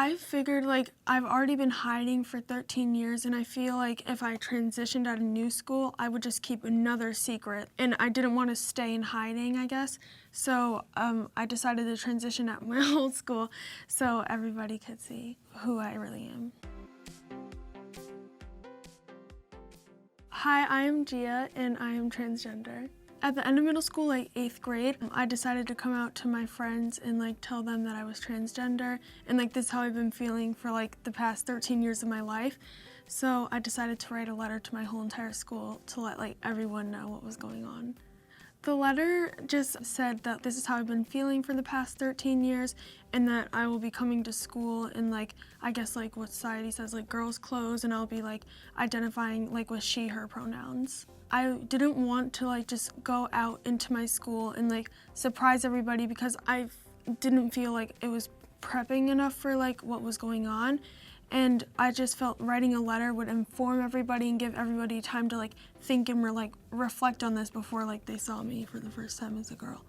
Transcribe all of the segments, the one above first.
I figured like I've already been hiding for 13 years and I feel like if I transitioned at a new school, I would just keep another secret. And I didn't want to stay in hiding, I guess. So I decided to transition at my old school so everybody could see who I really am. Hi, I am Gia and I am transgender. At the end of middle school, like 8th grade, I decided to come out to my friends and like tell them that I was transgender and like this is how I've been feeling for like the past 13 years of my life. So I decided to write a letter to my whole entire school to let like everyone know what was going on. The letter just said that this is how I've been feeling for the past 13 years and that I will be coming to school in like, I guess like what society says, like girls' clothes, and I'll be like identifying like with she, her pronouns. I didn't want to like just go out into my school and like surprise everybody because I didn't feel like it was prepping enough for like what was going on. And I just felt writing a letter would inform everybody and give everybody time to like think and reflect on this before like they saw me for the first time as a girl.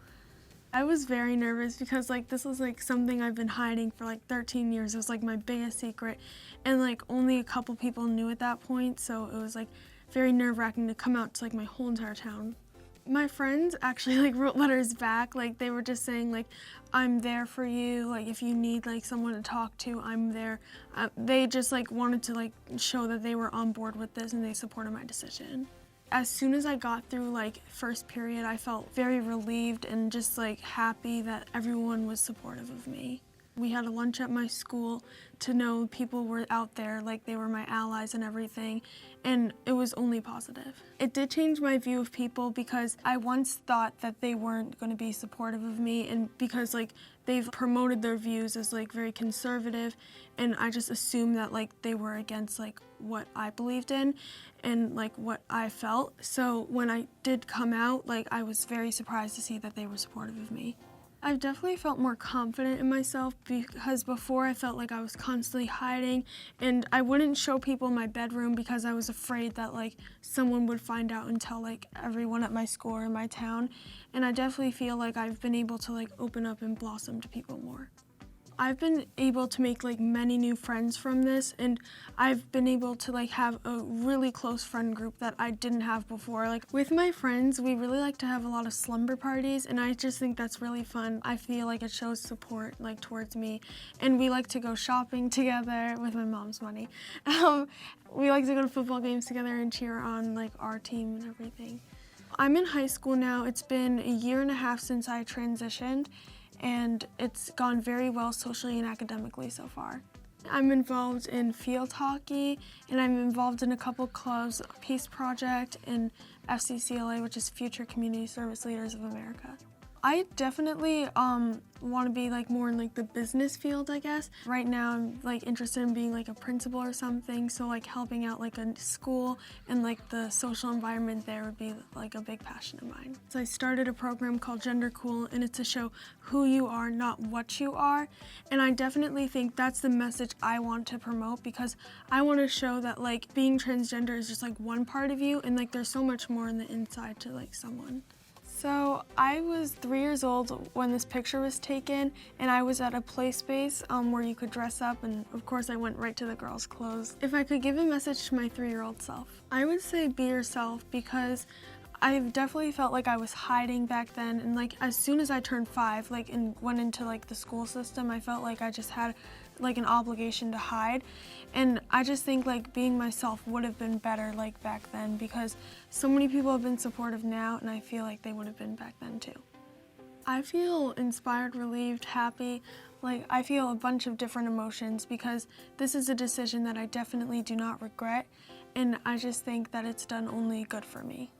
I was very nervous because like this was like something I've been hiding for like 13 years. It was like my biggest secret and like only a couple people knew at that point, so it was like very nerve-wracking to come out to like my whole entire town. My friends actually like wrote letters back, like they were just saying like, I'm there for you, like if you need like someone to talk to, I'm there. They just like wanted to like show that they were on board with this and they supported my decision. As soon as I got through like first period, I felt very relieved and just like happy that everyone was supportive of me. We had a lunch at my school to know people were out there, like they were my allies and everything, and it was only positive. It did change my view of people because I once thought that they weren't going to be supportive of me, and because like they've promoted their views as like very conservative, and I just assumed that like they were against like what I believed in and like what I felt. So when I did come out, like I was very surprised to see that they were supportive of me. I've definitely felt more confident in myself because before I felt like I was constantly hiding and I wouldn't show people my bedroom because I was afraid that like someone would find out and tell like everyone at my school or my town. And I definitely feel like I've been able to like open up and blossom to people more. I've been able to make like many new friends from this, and I've been able to like have a really close friend group that I didn't have before. Like with my friends, we really like to have a lot of slumber parties, and I just think that's really fun. I feel like it shows support like towards me, and we like to go shopping together with my mom's money. We like to go to football games together and cheer on like our team and everything. I'm in high school now. It's been a year and a half since I transitioned, and it's gone very well socially and academically so far. I'm involved in field hockey, and I'm involved in a couple clubs, Peace Project and FCCLA, which is Future Community Service Leaders of America. I definitely want to be like more in like the business field, I guess. Right now I'm like interested in being like a principal or something, so like helping out like a school and like the social environment there would be like a big passion of mine. So I started a program called Gender Cool, and it's to show who you are, not what you are. And I definitely think that's the message I want to promote, because I want to show that like being transgender is just like one part of you, and like there's so much more in the inside to like someone. So I was 3 years old when this picture was taken, and I was at a play space where you could dress up, and of course I went right to the girls' clothes. If I could give a message to my 3-year-old self, I would say be yourself, because I've definitely felt like I was hiding back then, and like as soon as I turned 5 and went into like the school system, I felt like I just had like an obligation to hide, and I just think like being myself would have been better like back then, because so many people have been supportive now, and I feel like they would have been back then too. I feel inspired, relieved, happy. Like I feel a bunch of different emotions because this is a decision that I definitely do not regret, and I just think that it's done only good for me.